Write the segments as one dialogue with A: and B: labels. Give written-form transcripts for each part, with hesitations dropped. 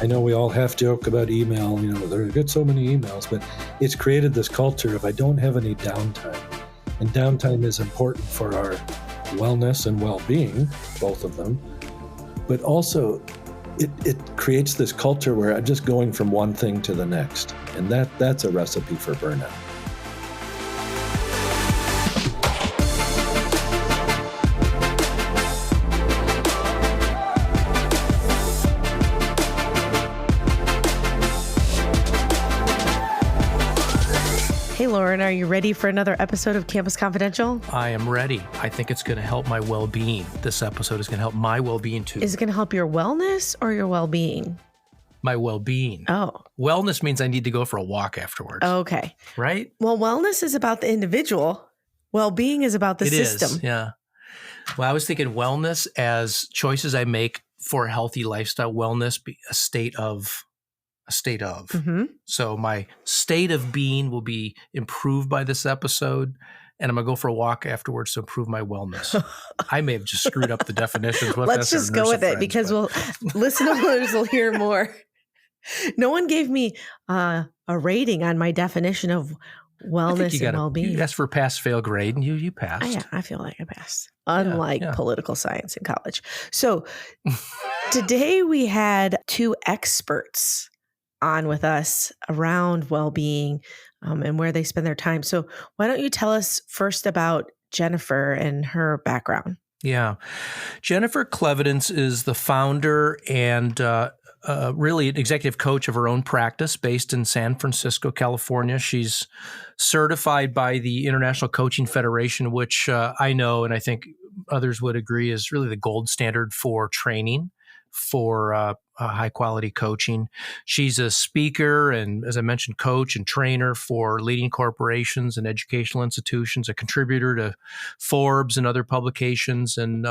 A: I know we all half joke about email, there get so many emails, but it's created this culture of I don't have any downtime. And downtime is important for our wellness and well-being, both of them. But also, it creates this culture where I'm just going from one thing to the next. And that's a recipe for burnout.
B: Hey, Loren, are you ready for another episode of Campus Confidential?
C: I am ready. I think it's going to help my well-being. This episode is going to help my well-being too.
B: Is it going to help your wellness or your well-being?
C: My well-being.
B: Oh.
C: Wellness means I need to go for a walk afterwards.
B: Okay.
C: Right?
B: Well, wellness is about the individual. Well-being is about the system.
C: It is, yeah. Well, I was thinking wellness as choices I make for a healthy lifestyle. Wellness be a state of.
B: Mm-hmm.
C: So my state of being will be improved by this episode, and I'm going to go for a walk afterwards to improve my wellness. I may have just screwed up the definitions.
B: Let's just go with it because listeners will hear more. No one gave me a rating on my definition of wellness and well-being.
C: You asked for pass-fail grade, and you passed.
B: Yeah, I feel like I passed, unlike political science in college. So today we had two experts on with us around well-being and where they spend their time. So why don't you tell us first about Jennifer and her background?
C: Yeah. Jennifer Clevidence is the founder and really an executive coach of her own practice based in San Francisco, California. She's certified by the International Coaching Federation, which I know and I think others would agree is really the gold standard for training for high quality coaching. She's a speaker and, as I mentioned, coach and trainer for leading corporations and educational institutions, a contributor to Forbes and other publications, and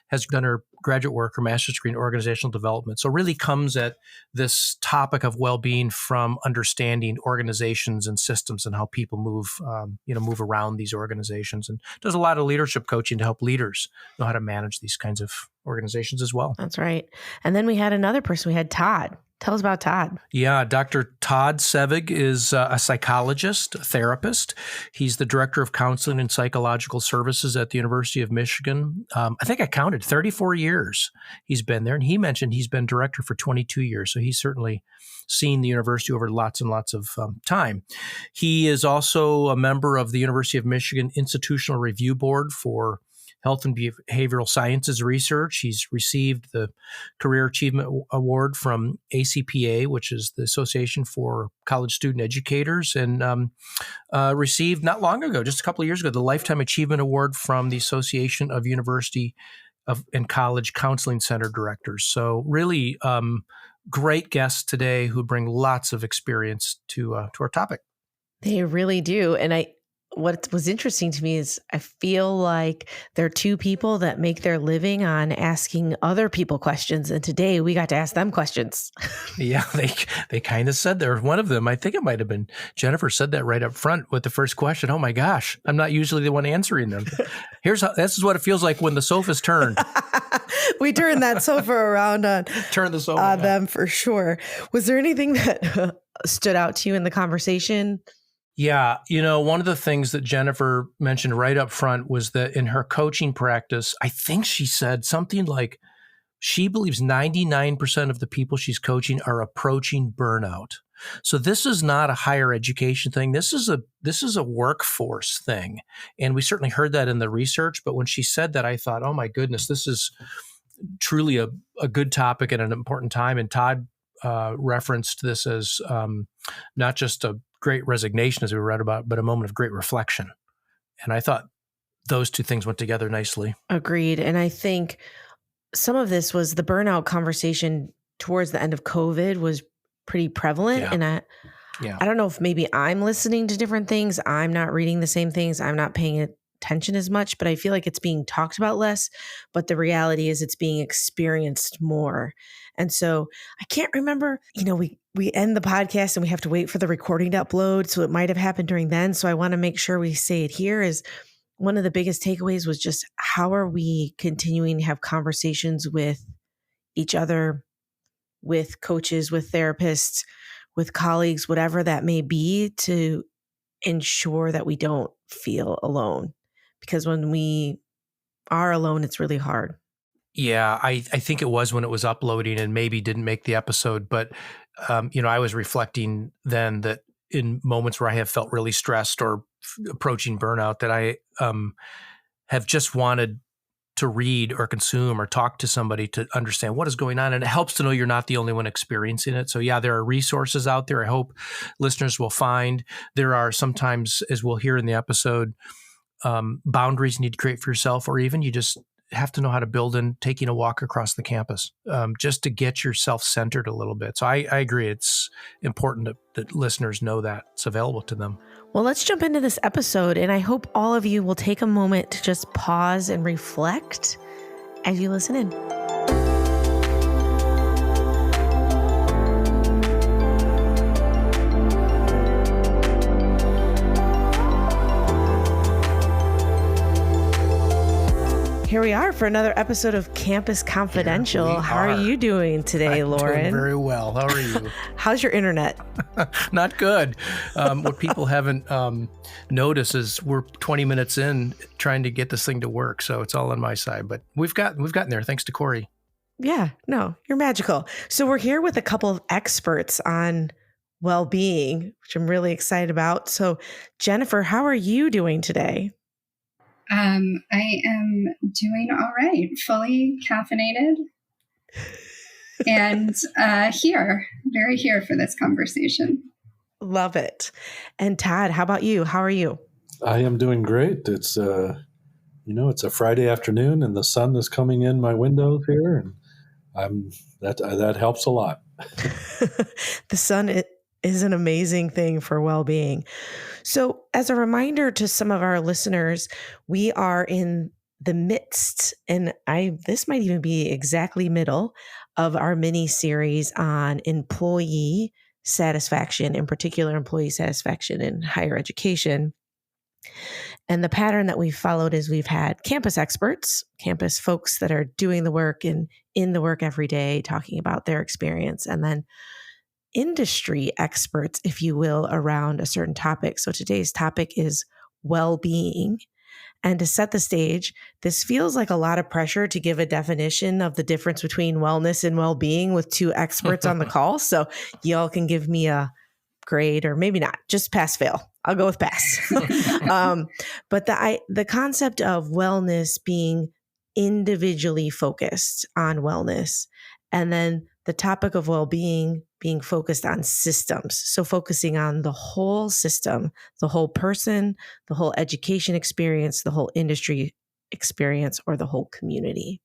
C: has done her graduate work, her master's degree in organizational development. So really comes at this topic of well-being from understanding organizations and systems and how people move around these organizations, and does a lot of leadership coaching to help leaders know how to manage these kinds of organizations as well.
B: That's right. And then we had another person. We had Todd. Tell us about Todd.
C: Yeah, Dr. Todd Sevig is a psychologist, a therapist. He's the director of counseling and psychological services at the University of Michigan. I think I counted 34 years he's been there. And he mentioned he's been director for 22 years. So he's certainly seen the university over lots and lots of time. He is also a member of the University of Michigan Institutional Review Board for Health and Behavioral Sciences Research. He's received the Career Achievement Award from ACPA, which is the Association for College Student Educators, and received not long ago, just a couple of years ago, the Lifetime Achievement Award from the Association of University and College Counseling Center Directors. So really great guests today who bring lots of experience to our topic.
B: They really do. And what was interesting to me is I feel like there are two people that make their living on asking other people questions. And today we got to ask them questions.
C: Yeah, they kind of said there. One of them, I think it might have been Jennifer, said that right up front with the first question. Oh my gosh, I'm not usually the one answering them. This is what it feels like when the sofa's turned.
B: We turned that sofa around on them for sure. Was there anything that stood out to you in the conversation?
C: Yeah. One of the things that Jennifer mentioned right up front was that in her coaching practice, I think she said something like she believes 99% of the people she's coaching are approaching burnout. So this is not a higher education thing. This is a workforce thing. And we certainly heard that in the research. But when she said that, I thought, oh my goodness, this is truly a good topic at an important time. And Todd referenced this as not just a great resignation, as we read about, but a moment of great reflection. And I thought those two things went together nicely.
B: Agreed. And I think some of this was the burnout conversation towards the end of COVID was pretty prevalent.
C: Yeah.
B: And I don't know if maybe I'm listening to different things. I'm not reading the same things. I'm not paying attention as much, but I feel like it's being talked about less. But the reality is it's being experienced more. And so I can't remember, we end the podcast and we have to wait for the recording to upload. So it might have happened during then. So I want to make sure we say it here. Is one of the biggest takeaways was just how are we continuing to have conversations with each other with coaches, with therapists, with colleagues, whatever that may be, to ensure that we don't feel alone. Because when we are alone, it's really hard.
C: Yeah, I think it was when it was uploading and maybe didn't make the episode. But, I was reflecting then that in moments where I have felt really stressed or approaching burnout, that I have just wanted to read or consume or talk to somebody to understand what is going on. And it helps to know you're not the only one experiencing it. So yeah, there are resources out there. I hope listeners will find. There are sometimes, as we'll hear in the episode, boundaries you need to create for yourself, or even you just have to know how to build in taking a walk across the campus, just to get yourself centered a little bit. So I agree. It's important that listeners know that it's available to them.
B: Well, let's jump into this episode, and I hope all of you will take a moment to just pause and reflect as you listen in. Here we are for another episode of Campus Confidential. How are you doing today, Loren?
C: Doing very well. How are you?
B: How's your internet?
C: Not good. What people haven't noticed is we're 20 minutes in trying to get this thing to work. So it's all on my side, but we've gotten there thanks to Corey.
B: Yeah, no, you're magical. So we're here with a couple of experts on well-being, which I'm really excited about. So Jennifer, how are you doing today?
D: I am doing all right, fully caffeinated, and here for this conversation.
B: Love it. And Todd, how about you? How are you?
A: I am doing great. It's it's a Friday afternoon, and the sun is coming in my windows here, and that helps a lot.
B: The sun is an amazing thing for well-being. So as a reminder to some of our listeners, we are in the midst, and this might even be exactly middle of our mini series on employee satisfaction, in particular employee satisfaction in higher education. And the pattern that we've followed is we've had campus experts, campus folks that are doing the work and in the work every day, talking about their experience, and then industry experts, if you will, around a certain topic. So today's topic is well-being. And to set the stage, this feels like a lot of pressure to give a definition of the difference between wellness and well-being with two experts on the call. So y'all can give me a grade, or maybe not, just pass fail. I'll go with pass. But the concept of wellness being individually focused on wellness, and then the topic of well-being being focused on systems. So focusing on the whole system, the whole person, the whole education experience, the whole industry experience, or the whole community.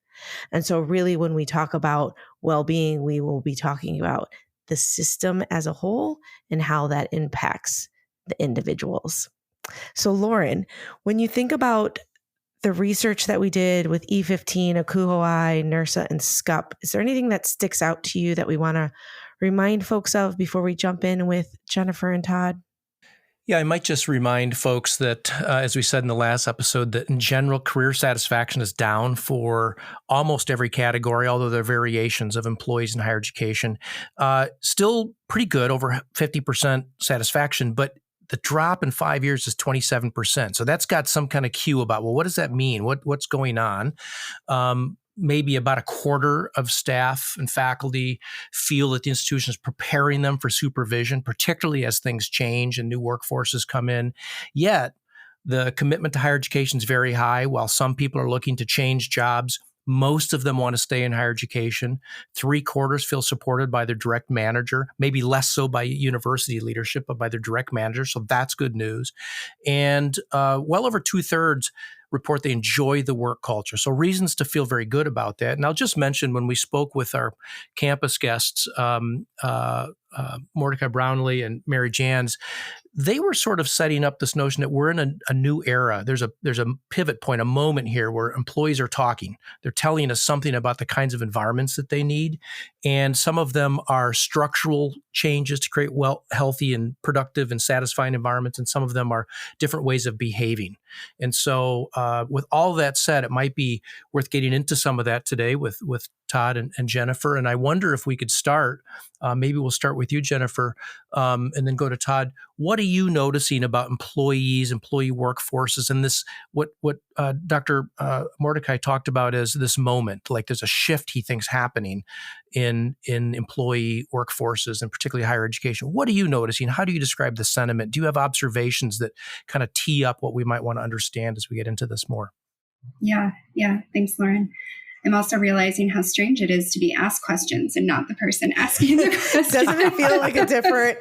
B: And so really when we talk about well-being, we will be talking about the system as a whole and how that impacts the individuals. So Loren, when you think about the research that we did with E15, Akuhoai, NERSA, and SCUP, is there anything that sticks out to you that we want to remind folks of before we jump in with Jennifer and Todd?
C: Yeah, I might just remind folks that, as we said in the last episode, that in general, career satisfaction is down for almost every category, although there are variations of employees in higher education. Still pretty good, over 50% satisfaction, but the drop in 5 years is 27%. So that's got some kind of cue about, well, what does that mean? What's going on? Maybe about a quarter of staff and faculty feel that the institution is preparing them for supervision, particularly as things change and new workforces come in. Yet, the commitment to higher education is very high. While some people are looking to change jobs, most of them want to stay in higher education. 3/4 feel supported by their direct manager, maybe less so by university leadership, but by their direct manager. So that's good news. And well over 2/3 report they enjoy the work culture. So reasons to feel very good about that. And I'll just mention when we spoke with our campus guests, Mordecai Brownlee and Mary Jans, they were sort of setting up this notion that we're in a new era. There's a pivot point, a moment here where employees are talking. They're telling us something about the kinds of environments that they need. And some of them are structural changes to create healthy and productive and satisfying environments. And some of them are different ways of behaving. And so with all that said, it might be worth getting into some of that today with Todd and Jennifer. And I wonder if we could start, maybe we'll start with you, Jennifer, and then go to Todd. What are you noticing about employees, employee workforces, and this, what Dr. Mordecai talked about as this moment, like there's a shift he thinks happening in employee workforces and particularly higher education. What are you noticing? How do you describe the sentiment? Do you have observations that kind of tee up what we might want to understand as we get into this more?
D: Yeah. Thanks, Loren. I'm also realizing how strange it is to be asked questions and not the person asking the question.
B: Doesn't it feel like a different?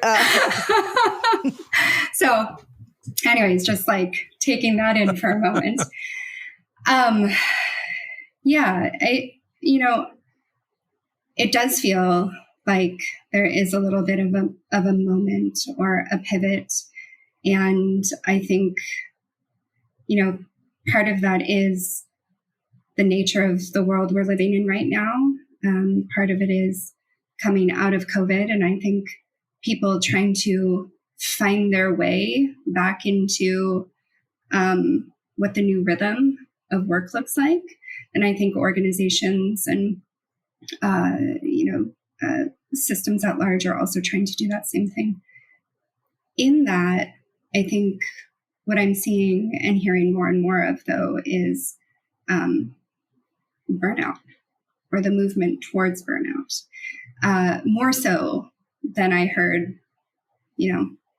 D: So anyways, just like taking that in for a moment. It does feel like there is a little bit of a moment or a pivot. And I think, part of that is the nature of the world we're living in right now. Part of it is coming out of COVID. And I think people trying to find their way back into what the new rhythm of work looks like. And I think organizations and, systems at large are also trying to do that same thing. In that, I think what I'm seeing and hearing more and more of, though, is burnout, or the movement towards burnout, more so than I heard,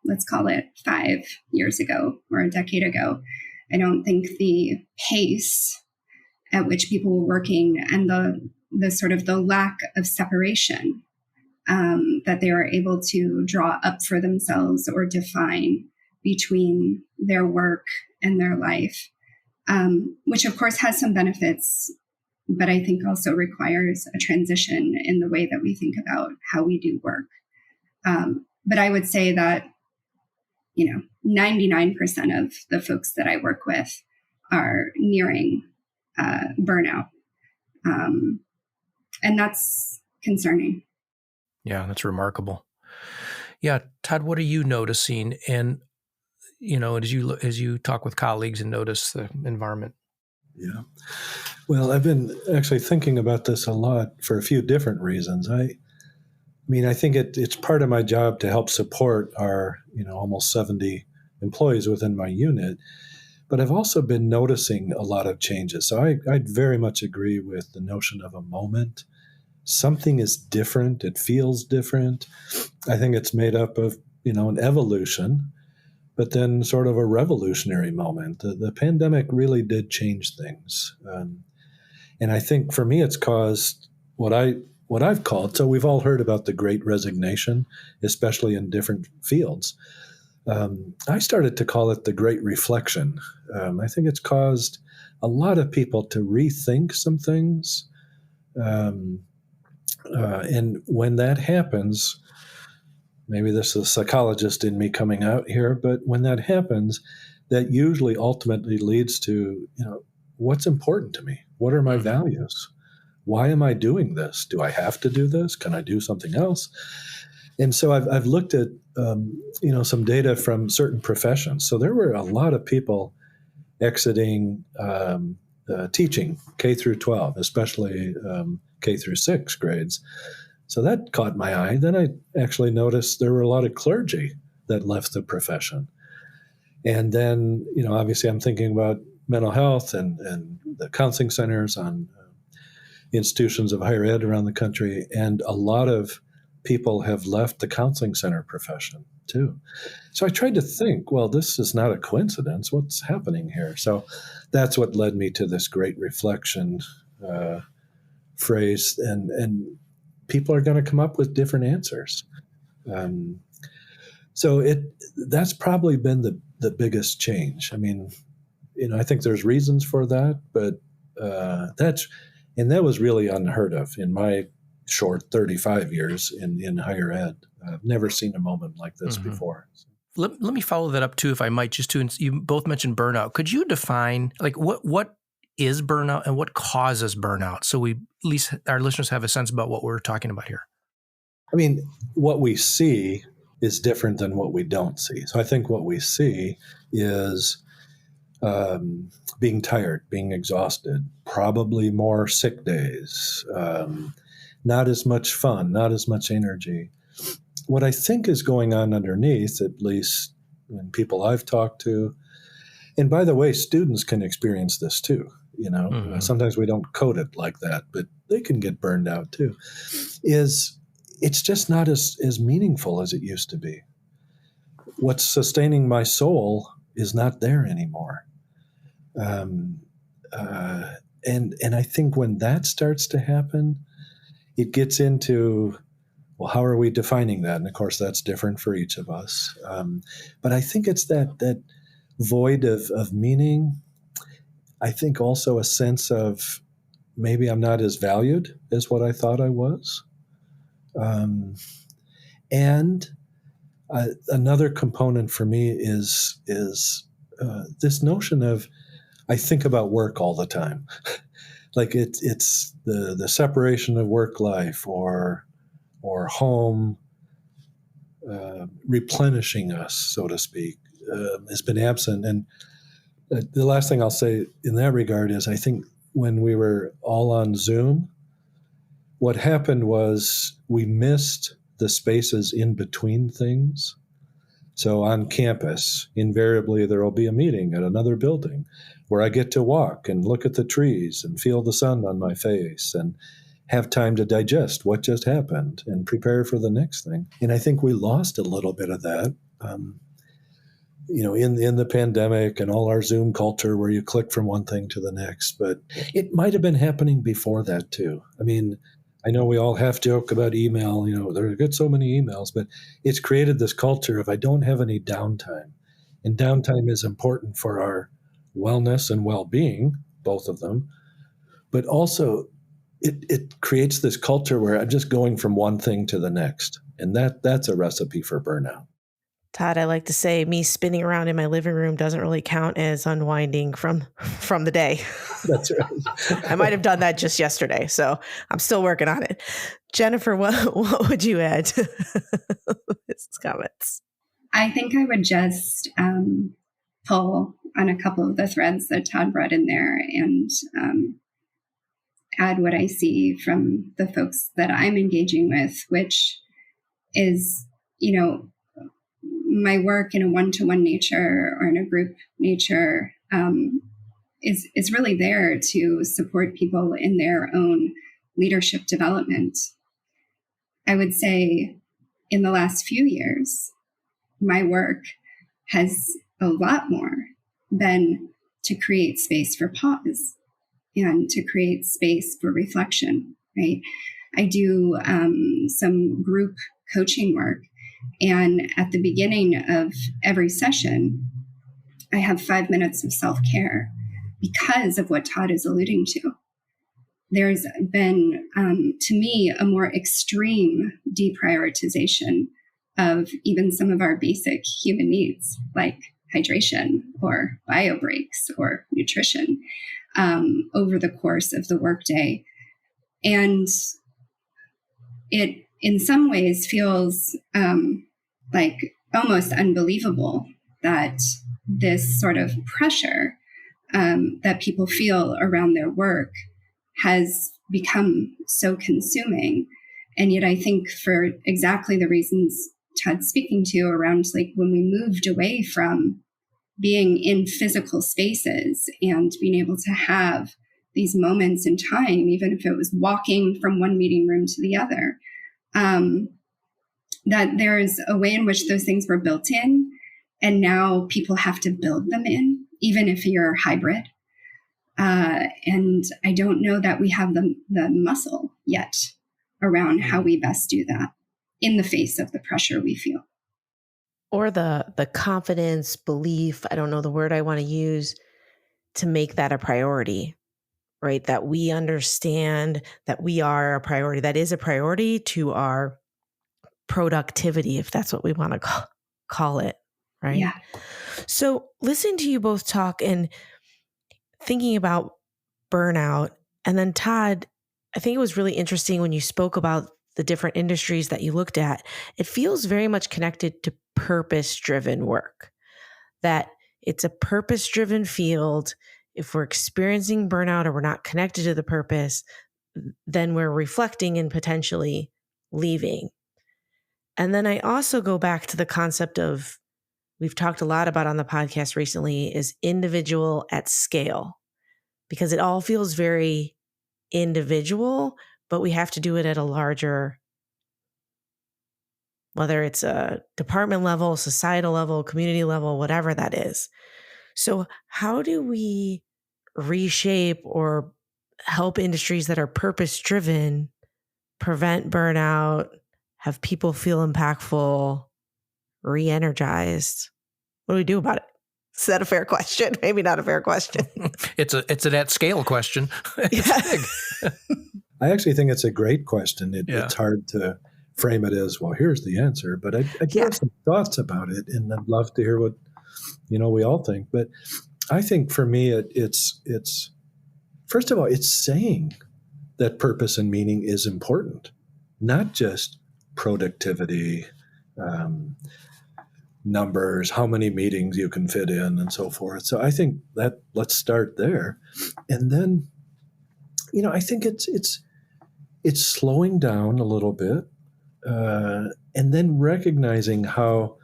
D: let's call it 5 years ago or a decade ago. I don't think the pace at which people were working and the sort of the lack of separation that they were able to draw up for themselves or define between their work and their life, which of course has some benefits, but I think also requires a transition in the way that we think about how we do work. But I would say that, 99% of the folks that I work with are nearing burnout. And that's concerning.
C: Yeah, that's remarkable. Yeah, Todd, what are you noticing? And, as you talk with colleagues and notice the environment?
A: Yeah. Well, I've been actually thinking about this a lot for a few different reasons. I think it's part of my job to help support our, almost 70 employees within my unit. But I've also been noticing a lot of changes. So I very much agree with the notion of a moment. Something is different. It feels different. I think it's made up of, an evolution, but then sort of a revolutionary moment. The pandemic really did change things. And I think for me, it's caused what I've called, so we've all heard about the Great Resignation, especially in different fields. I started to call it the Great Reflection. I think it's caused a lot of people to rethink some things. And when that happens, maybe this is a psychologist in me coming out here, but when that happens, that usually ultimately leads to, what's important to me? What are my values? Why am I doing this? Do I have to do this? Can I do something else? And so I've looked at, some data from certain professions. So there were a lot of people exiting teaching K through 12, especially K through 6 grades. So that caught my eye. Then I actually noticed there were a lot of clergy that left the profession. And then, obviously I'm thinking about mental health and the counseling centers on institutions of higher ed around the country. And a lot of people have left the counseling center profession too. So I tried to think, well, this is not a coincidence. What's happening here? So that's what led me to this Great Reflection phrase. And people are going to come up with different answers. So that's probably been the biggest change. I think there's reasons for that, but that was really unheard of in my short 35 years in higher ed. I've never seen a moment like this before.
C: Let me follow that up too, if I might, you both mentioned burnout. Could you define what is burnout and what causes burnout? So at least our listeners have a sense about what we're talking about here.
A: What we see is different than what we don't see. So I think what we see is being tired, being exhausted, probably more sick days, not as much fun, not as much energy. What I think is going on underneath, at least when people I've talked to, and by the way, students can experience this too. Sometimes we don't code it like that, but they can get burned out too. It's just not as meaningful as it used to be. What's sustaining my soul is not there anymore. And I think when that starts to happen, it gets into, well, how are we defining that? And of course, that's different for each of us. But I think it's that void of meaning. I think also a sense of maybe I'm not as valued as what I thought I was. And another component for me is this notion of, I think about work all the time. Like it's the separation of work life or home replenishing us, so to speak, has been absent. And the last thing I'll say in that regard is, I think when we were all on Zoom, what happened was we missed the spaces in between things. So on campus, invariably there will be a meeting at another building where I get to walk and look at the trees and feel the sun on my face and have time to digest what just happened and prepare for the next thing. And I think we lost a little bit of that, in the pandemic and all our Zoom culture where you click from one thing to the next. But it might have been happening before that too. I mean, I know we all half joke about email, there get so many emails, but it's created this culture of I don't have any downtime. And downtime is important for our wellness and well-being, both of them. But also it creates this culture where I'm just going from one thing to the next. And that's a recipe for burnout.
B: Todd, I like to say me spinning around in my living room doesn't really count as unwinding from the day.
A: That's right.
B: I might have done that just yesterday, so I'm still working on it. Jennifer, what would you add to his comments?
D: I think I would just pull on a couple of the threads that Todd brought in there and add what I see from the folks that I'm engaging with, which is, my work in a one-to-one nature or in a group nature is really there to support people in their own leadership development. I would say in the last few years, my work has a lot more been to create space for pause and to create space for reflection, right? I do some group coaching work. And at the beginning of every session, I have 5 minutes of self-care because of what Todd is alluding to. There's been, to me, a more extreme deprioritization of even some of our basic human needs, like hydration or bio breaks or nutrition, over the course of the workday. And it, in some ways, feels like almost unbelievable that this sort of pressure that people feel around their work has become so consuming. And yet I think for exactly the reasons Todd's speaking to around, like, when we moved away from being in physical spaces and being able to have these moments in time, even if it was walking from one meeting room to the other, that there's a way in which those things were built in, and now people have to build them in, even if you're hybrid. And I don't know that we have the muscle yet around how we best do that in the face of the pressure we feel.
B: Or the confidence, belief, I don't know the word I want to use, to make that a priority, right? That we understand that we are a priority. That is a priority to our productivity, if that's what we want to call it, right?
D: Yeah.
B: So listening to you both talk and thinking about burnout, and then Todd, I think it was really interesting when you spoke about the different industries that you looked at. It feels very much connected to purpose-driven work, that It's a purpose-driven field. If we're experiencing burnout or we're not connected to the purpose, then we're reflecting and potentially leaving. And then I also go back to the concept of, we've talked a lot about on the podcast recently, is individual at scale, because it all feels very individual, but we have to do it at a larger, whether it's a department level, societal level, community level, whatever that is. So how do we reshape or help industries that are purpose-driven prevent burnout, have people feel impactful, re-energized? What do we do about it? Is that a fair question? Maybe not a fair question.
C: It's an at scale question. It's big.
A: I actually think it's a great question. It's hard to frame it as, well, here's the answer, but I do have some thoughts about it, and I'd love to hear what we all think. But I think for me, it's first of all, it's saying that purpose and meaning is important, not just productivity, numbers, how many meetings you can fit in, and so forth. So I think that let's start there, and then, I think it's slowing down a little bit, and then recognizing how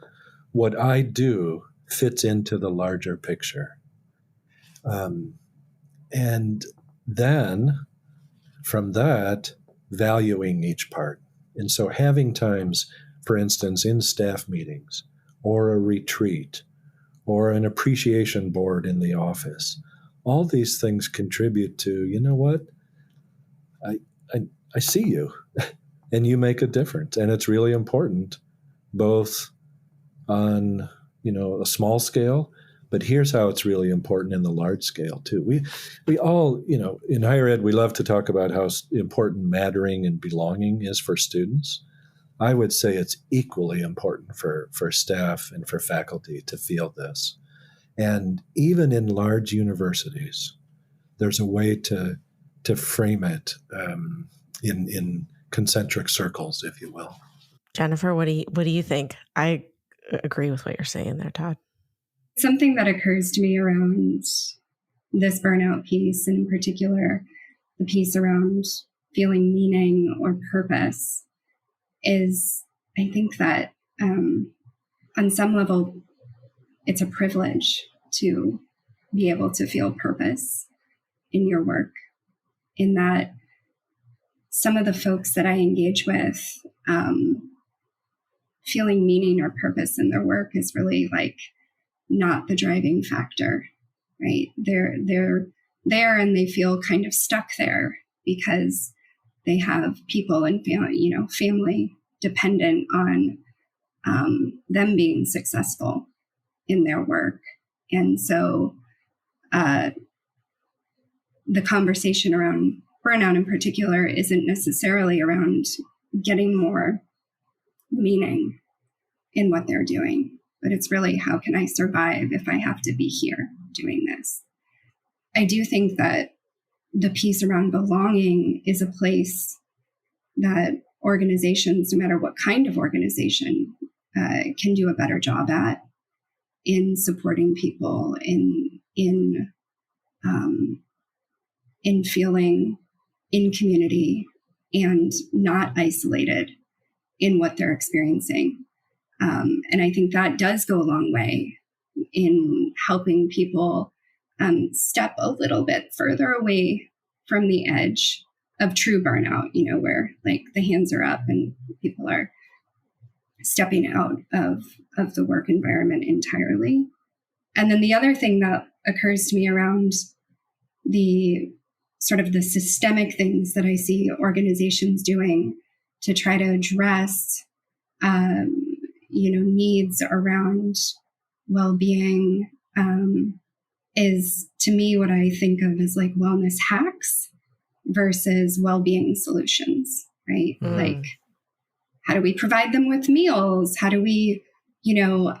A: what I do fits into the larger picture, and then from that, valuing each part. And so having times, for instance, in staff meetings, or a retreat, or an appreciation board in the office, all these things contribute to, you know what, I see you, and you make a difference. And it's really important, both on, a small scale, but here's how it's really important in the large scale too. We all, in higher ed, we love to talk about how important mattering and belonging is for students. I would say it's equally important for staff and for faculty to feel this. And even in large universities, there's a way to frame it in concentric circles, if you will.
B: Jennifer, what do you think? I agree with what you're saying there, Todd.
D: Something that occurs to me around this burnout piece, and in particular, the piece around feeling meaning or purpose, is I think that on some level, it's a privilege to be able to feel purpose in your work, in that some of the folks that I engage with, feeling meaning or purpose in their work is really like not the driving factor, right? They're there and they feel kind of stuck there because they have people and family dependent on them being successful in their work. And so the conversation around burnout in particular isn't necessarily around getting more meaning in what they're doing, but it's really, how can I survive if I have to be here doing this? I do think that the piece around belonging is a place that organizations, no matter what kind of organization, can do a better job at in supporting people in feeling in community and not isolated in what they're experiencing. And I think that does go a long way in helping people step a little bit further away from the edge of true burnout, where like the hands are up and people are stepping out of the work environment entirely. And then the other thing that occurs to me around the sort of the systemic things that I see organizations doing to try to address, needs around well-being, is to me what I think of as like wellness hacks versus well-being solutions, right? Like, how do we provide them with meals? How do we, how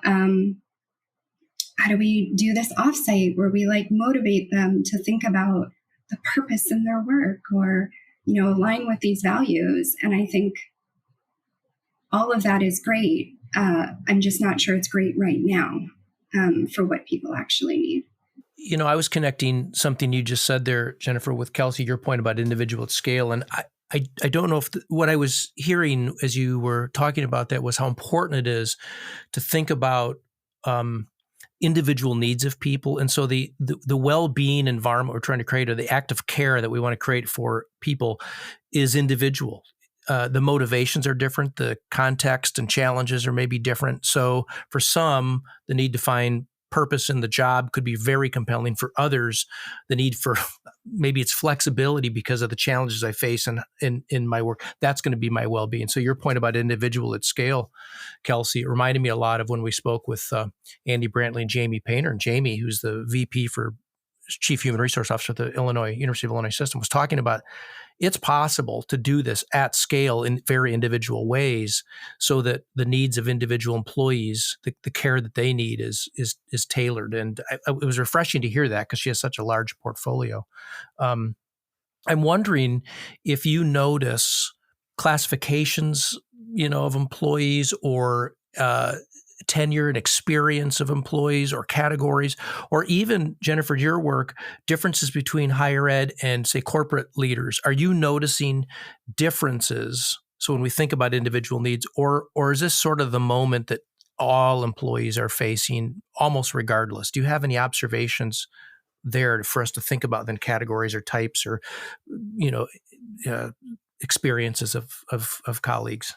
D: do we do this offsite where we like motivate them to think about the purpose in their work, or, align with these values? And I think all of that is great. I'm just not sure it's great right now. for what people actually need.
C: I was connecting something you just said there, Jennifer, with Kelsey, your point about individual at scale. And I don't know if what I was hearing as you were talking about that was how important it is to think about individual needs of people. And so the well-being environment we're trying to create, or the act of care that we want to create for people, is individual. The motivations are different. The context and challenges are maybe different. So for some, the need to find purpose in the job could be very compelling. For others, the need for maybe it's flexibility because of the challenges I face in my work. That's going to be my well-being. So your point about individual at scale, Kelsey, it reminded me a lot of when we spoke with Andy Brantley and Jamie Painter. And Jamie, who's the VP for Chief Human Resource Officer at the University of Illinois system, was talking about it's possible to do this at scale in very individual ways so that the needs of individual employees, the care that they need is tailored. And it was refreshing to hear that because she has such a large portfolio. I'm wondering if you notice classifications, of employees or tenure and experience of employees or categories, or even, Jennifer, your work, differences between higher ed and, say, corporate leaders. Are you noticing differences? So when we think about individual needs, or is this sort of the moment that all employees are facing almost regardless? Do you have any observations there for us to think about then categories or types or, experiences of colleagues?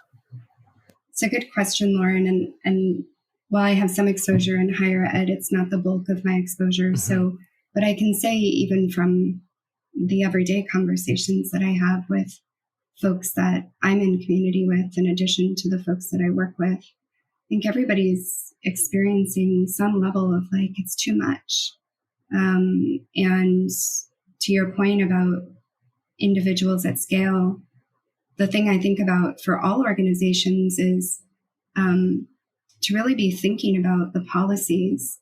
D: It's a good question, Loren. And while I have some exposure in higher ed, it's not the bulk of my exposure. Mm-hmm. So, but I can say even from the everyday conversations that I have with folks that I'm in community with, in addition to the folks that I work with, I think everybody's experiencing some level of it's too much. And to your point about individuals at scale, the thing I think about for all organizations is to really be thinking about the policies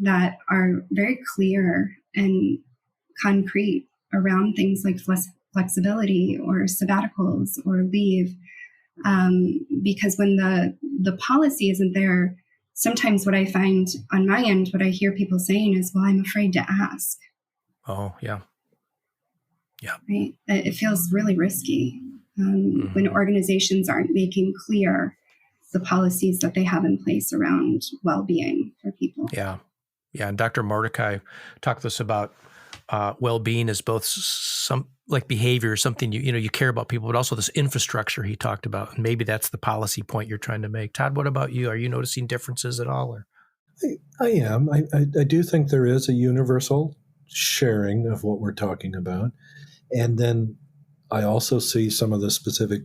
D: that are very clear and concrete around things like flexibility or sabbaticals or leave. Because when the policy isn't there, sometimes what I find on my end, what I hear people saying is, well, I'm afraid to ask.
C: Oh, yeah. Yeah.
D: Right? It feels really risky when organizations aren't making clear the policies that they have in place around well-being for people.
C: Yeah. Yeah. And Dr. Mordecai talked to us about well-being as both some like behavior, something you care about people, but also this infrastructure he talked about. And maybe that's the policy point you're trying to make. Todd, what about you? Are you noticing differences at all? Or?
A: I am. I do think there is a universal sharing of what we're talking about. And then I also see some of the specific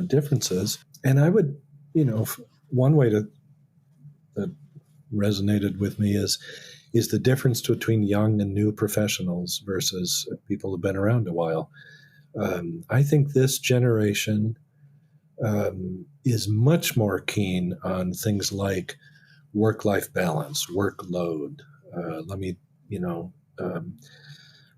A: differences. And I would, one way that resonated with me is the difference between young and new professionals versus people who've been around a while. I think this generation is much more keen on things like work-life balance, workload. Let me,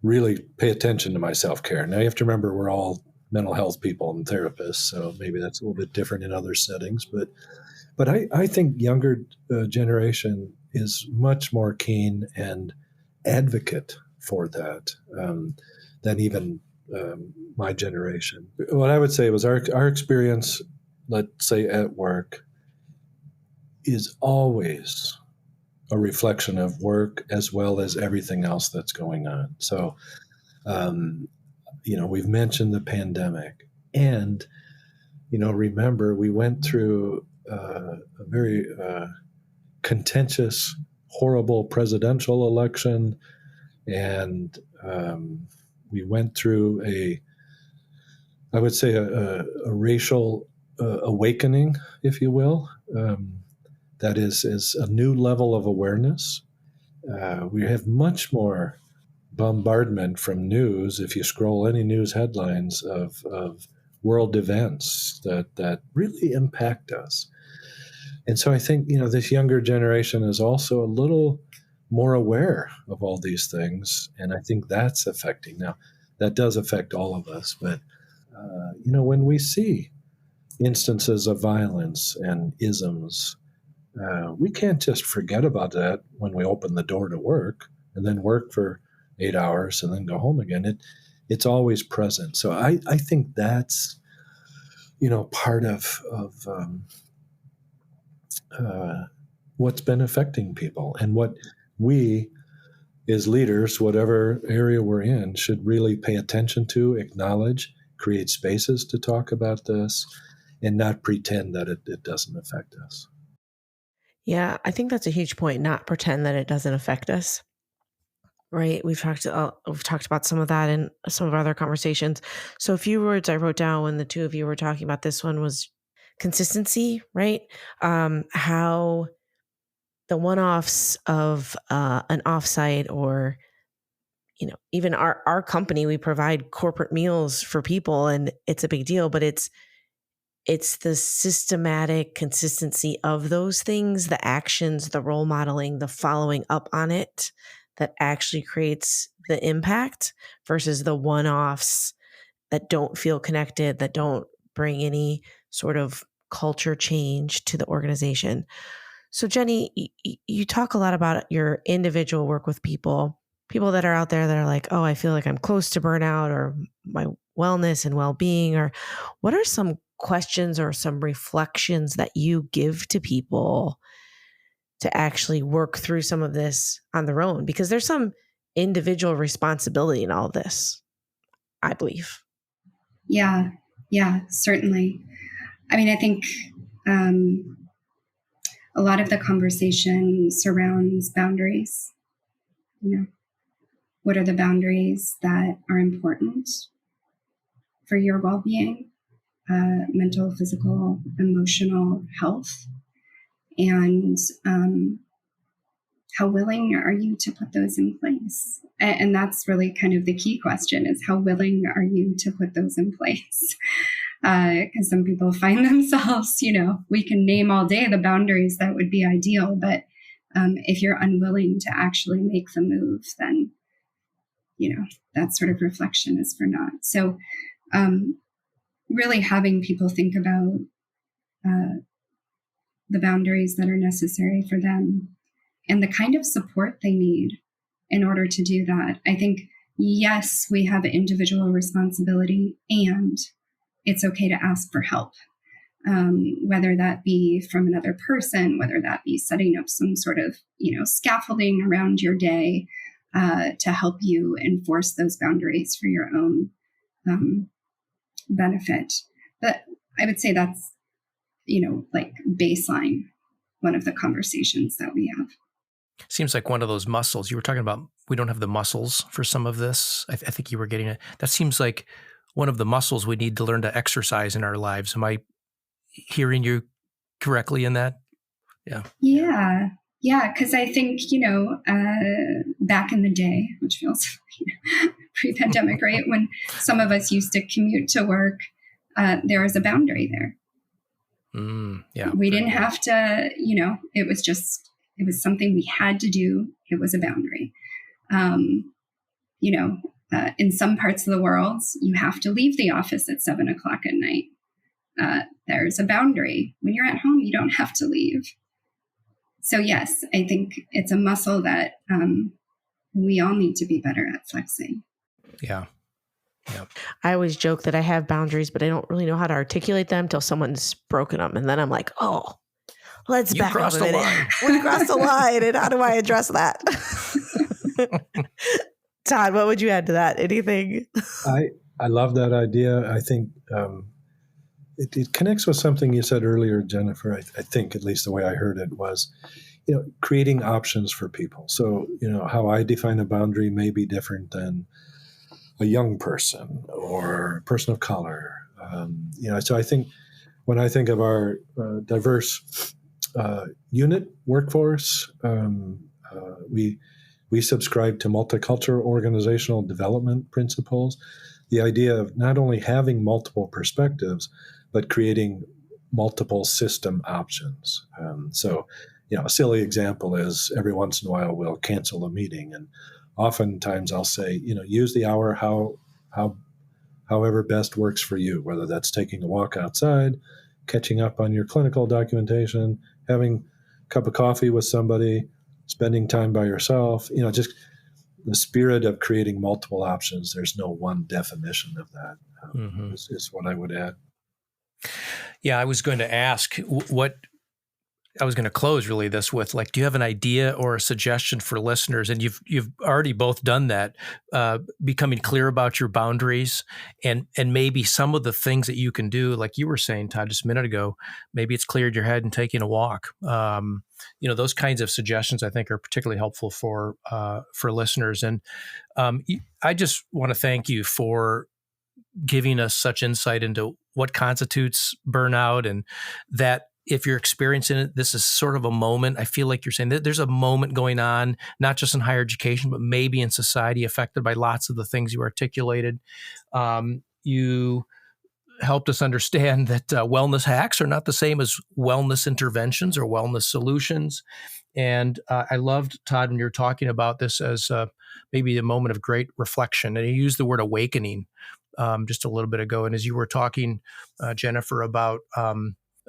A: really pay attention to my self-care. Now you have to remember we're all mental health people and therapists, so maybe that's a little bit different in other settings. But I think younger generation is much more keen and advocate for that than even my generation. What I would say was our experience, let's say at work, is always a reflection of work as well as everything else that's going on. So, we've mentioned the pandemic, and, remember we went through a very contentious, horrible presidential election, and we went through a racial awakening, if you will. That is a new level of awareness. We have much more bombardment from news, if you scroll any news headlines, of world events that really impact us. And so I think, this younger generation is also a little more aware of all these things. And I think that's affecting. Now, that does affect all of us. But, when we see instances of violence and isms, We can't just forget about that when we open the door to work and then work for 8 hours and then go home again. It's always present. So I think that's, part of what's been affecting people, and what we as leaders, whatever area we're in, should really pay attention to, acknowledge, create spaces to talk about this, and not pretend that it doesn't affect us.
B: Yeah, I think that's a huge point. Not pretend that it doesn't affect us. Right. We've talked about some of that in some of our other conversations. So a few words I wrote down when the two of you were talking about this one was consistency, right? How the one-offs of an offsite, or even our company, we provide corporate meals for people, and it's a big deal, but it's the systematic consistency of those things, the actions, the role modeling, the following up on it, that actually creates the impact, versus the one-offs that don't feel connected, that don't bring any sort of culture change to the organization. So Jenny, you talk a lot about your individual work with people that are out there that are like, oh, I feel like I'm close to burnout, or my wellness and well-being, or what are some questions or some reflections that you give to people to actually work through some of this on their own? Because there's some individual responsibility in all of this, I believe.
D: Yeah, certainly. I mean, I think a lot of the conversation surrounds boundaries. What are the boundaries that are important for your well-being, mental, physical, emotional health? And how willing are you to put those in place? And that's really kind of the key question, is how willing are you to put those in place? Because some people find themselves, we can name all day the boundaries that would be ideal, but if you're unwilling to actually make the move, then, that sort of reflection is for naught. So really having people think about the boundaries that are necessary for them and the kind of support they need in order to do that. I think, yes, we have individual responsibility, and it's okay to ask for help, whether that be from another person, whether that be setting up some sort of, scaffolding around your day to help you enforce those boundaries for your own benefit. But I would say that's, like baseline, one of the conversations that we have.
C: Seems like one of those muscles you were talking about. We don't have the muscles for some of this. I think you were getting it. That seems like one of the muscles we need to learn to exercise in our lives. Am I hearing you correctly in that? Yeah.
D: Yeah. Because I think, back in the day, which feels pre-pandemic, right? When some of us used to commute to work, there was a boundary there.
C: Yeah.
D: We didn't have to, it was something we had to do. It was a boundary. In some parts of the world, you have to leave the office at 7:00 at night. There's a boundary. When you're at home, you don't have to leave. So yes, I think it's a muscle that we all need to be better at flexing.
C: Yeah. Yeah.
B: I always joke that I have boundaries, but I don't really know how to articulate them till someone's broken them. And then I'm like, oh, let's back up a minute. We crossed the line. And how do I address that? Todd, what would you add to that? Anything?
A: I love that idea. I think it connects with something you said earlier, Jennifer. I think, at least the way I heard it, was, creating options for people. So, how I define a boundary may be different than a young person or a person of color. So I think when I think of our diverse unit workforce, we subscribe to multicultural organizational development principles. The idea of not only having multiple perspectives, but creating multiple system options. A silly example is every once in a while we'll cancel a meeting, and oftentimes I'll say, use the hour however best works for you, whether that's taking a walk outside, catching up on your clinical documentation, having cup of coffee with somebody, spending time by yourself, just the spirit of creating multiple options. There's no one definition of that, is what I would add.
C: Yeah, I was going to ask what I was going to close really this with, like, do you have an idea or a suggestion for listeners? And you've already both done that, becoming clear about your boundaries and maybe some of the things that you can do, like you were saying, Todd, just a minute ago. Maybe it's cleared your head and taking a walk. Those kinds of suggestions I think are particularly helpful for listeners. And I just want to thank you for giving us such insight into what constitutes burnout, and that if you're experiencing it, this is sort of a moment. I feel like you're saying that there's a moment going on, not just in higher education, but maybe in society, affected by lots of the things you articulated. You helped us understand that wellness hacks are not the same as wellness interventions or wellness solutions. And I loved, Todd, when you're talking about this as maybe a moment of great reflection. And you used the word awakening just a little bit ago. And as you were talking, Jennifer, about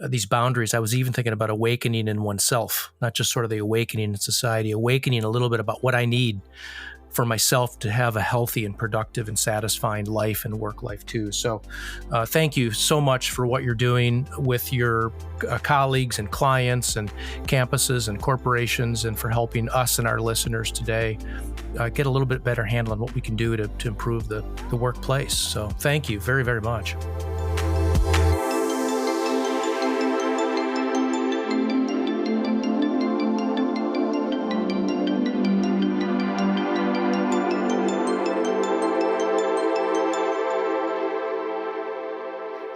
C: these boundaries, I was even thinking about awakening in oneself, not just sort of the awakening in society, awakening a little bit about what I need for myself to have a healthy and productive and satisfying life and work life too. So thank you so much for what you're doing with your colleagues and clients and campuses and corporations, and for helping us and our listeners today get a little bit better handle on what we can do to improve the workplace. So thank you very, very much.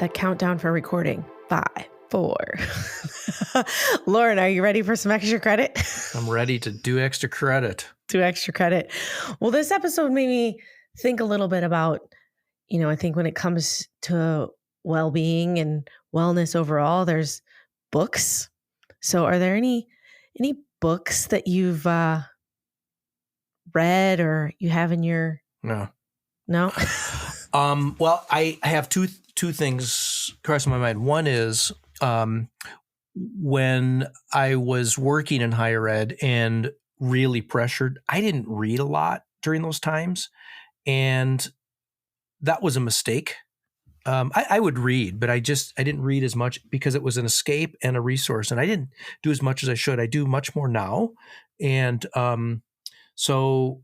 B: That countdown for recording. 5, 4. Loren, are you ready for some extra credit?
C: I'm ready to do extra credit.
B: Do extra credit. Well, this episode made me think a little bit about, I think when it comes to well-being and wellness overall, there's books. So are there any books that you've read or you have in your... No?
C: Well, I have two things crossing my mind. One is when I was working in higher ed and really pressured, I didn't read a lot during those times. And that was a mistake. I would read, but I didn't read as much because it was an escape and a resource. And I didn't do as much as I should. I do much more now. And so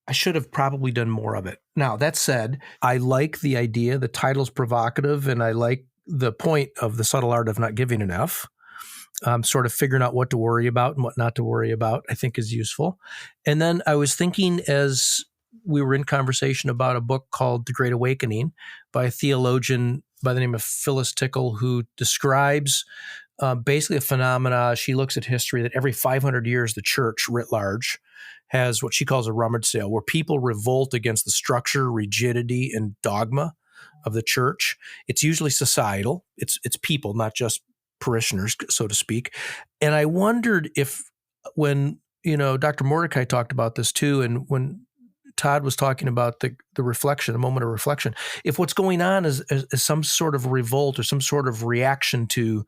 C: I should have probably done more of it. Now, that said, I like the idea. The title's provocative, and I like the point of The Subtle Art of Not Giving Enough. Sort of figuring out what to worry about and what not to worry about, I think, is useful. And then I was thinking, as we were in conversation, about a book called The Great Awakening by a theologian by the name of Phyllis Tickle, who describes basically a phenomena. She looks at history that every 500 years, the church writ large has what she calls a rummage sale, where people revolt against the structure, rigidity, and dogma of the church. It's usually societal. It's people, not just parishioners, so to speak. And I wondered if, when Dr. Mordecai talked about this too, and when Todd was talking about the reflection, a moment of reflection, if what's going on is some sort of revolt or some sort of reaction to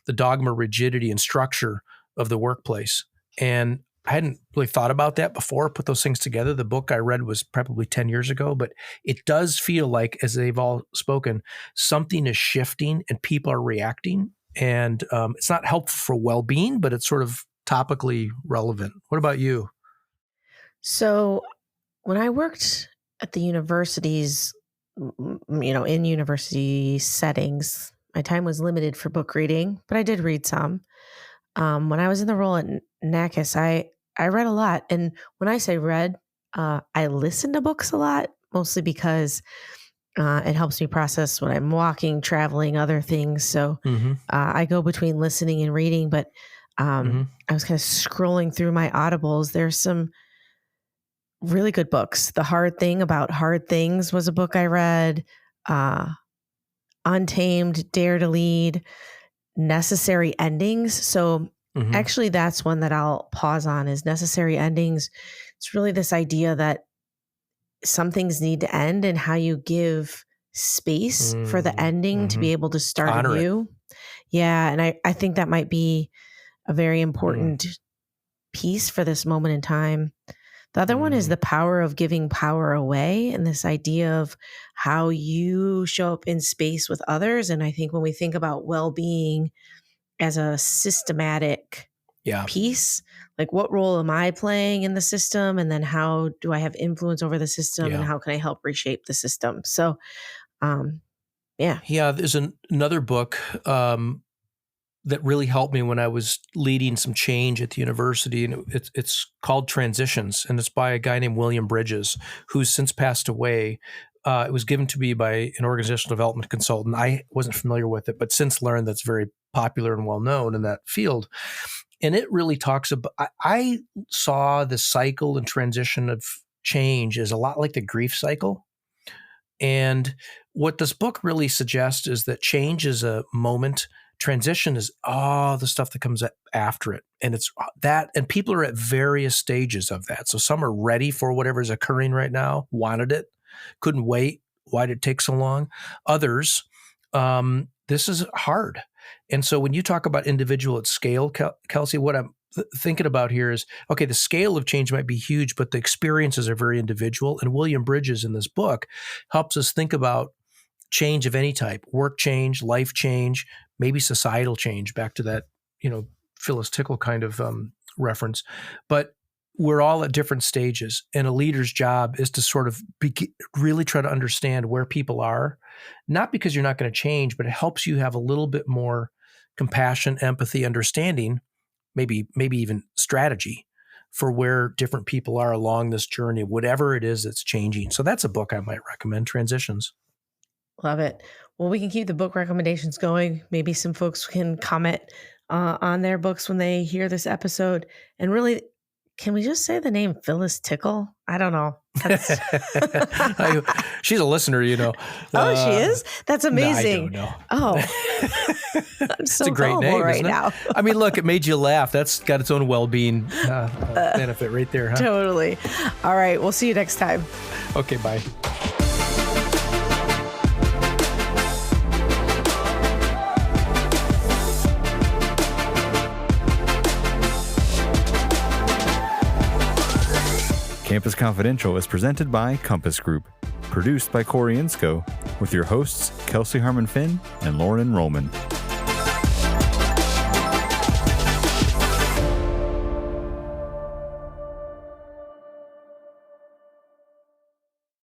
C: the dogma, rigidity, and structure of the workplace. And I hadn't really thought about that before, put those things together. The book I read was probably 10 years ago, but it does feel like, as they've all spoken, something is shifting and people are reacting. And it's not helpful for well-being, but it's sort of topically relevant. What about you?
B: So when I worked at the universities, in university settings, my time was limited for book reading, but I did read some. When I was in the role at NACIS, I read a lot. And when I say read, I listen to books a lot, mostly because it helps me process when I'm walking, traveling, other things. So I go between listening and reading, but I was kind of scrolling through my Audibles. There's some really good books. The Hard Thing About Hard Things was a book I read. Untamed, Dare to Lead, Necessary Endings. So actually that's one that I'll pause on, is Necessary Endings. It's really this idea that some things need to end, and how you give space for the ending to be able to start anew. Yeah. And I think that might be a very important piece for this moment in time. The other one is the power of giving power away, and this idea of how you show up in space with others. And I think when we think about well-being as a systematic piece, like what role am I playing in the system? And then how do I have influence over the system? And how can I help reshape the system? So,
C: there's another book that really helped me when I was leading some change at the university, and it's called Transitions, and it's by a guy named William Bridges, who's since passed away. It was given to me by an organizational development consultant. I wasn't familiar with it, but since learned that's very popular and well known in that field. And it really talks about, I saw the cycle and transition of change as a lot like the grief cycle. And what this book really suggests is that change is a moment. Transition is all the stuff that comes after it. And it's that, and people are at various stages of that. So some are ready for whatever is occurring right now, wanted it, couldn't wait. Why did it take so long? Others, this is hard. And so when you talk about individual at scale, Kelsey, what I'm thinking about here is, okay, the scale of change might be huge, but the experiences are very individual. And William Bridges in this book helps us think about change of any type, work change, life change, maybe societal change, back to that, Phyllis Tickle kind of reference. But we're all at different stages, and a leader's job is to sort of really try to understand where people are, not because you're not going to change, but it helps you have a little bit more compassion, empathy, understanding, maybe even strategy for where different people are along this journey, whatever it is that's changing. So that's a book I might recommend, Transitions.
B: Love it. Well, we can keep the book recommendations going. Maybe some folks can comment on their books when they hear this episode. And really, can we just say the name Phyllis Tickle? I don't know.
C: She's a listener,
B: Oh, she is? That's amazing.
C: No, I don't know.
B: Oh, I'm so
C: it's a great name
B: right now.
C: I mean, look, it made you laugh. That's got its own well-being benefit right there, huh?
B: Totally. All right. We'll see you next time.
C: Okay, bye.
E: Campus Confidential is presented by Compass Group, produced by Corey Insko, with your hosts Kelsey Harmon-Finn and Loren Rollman.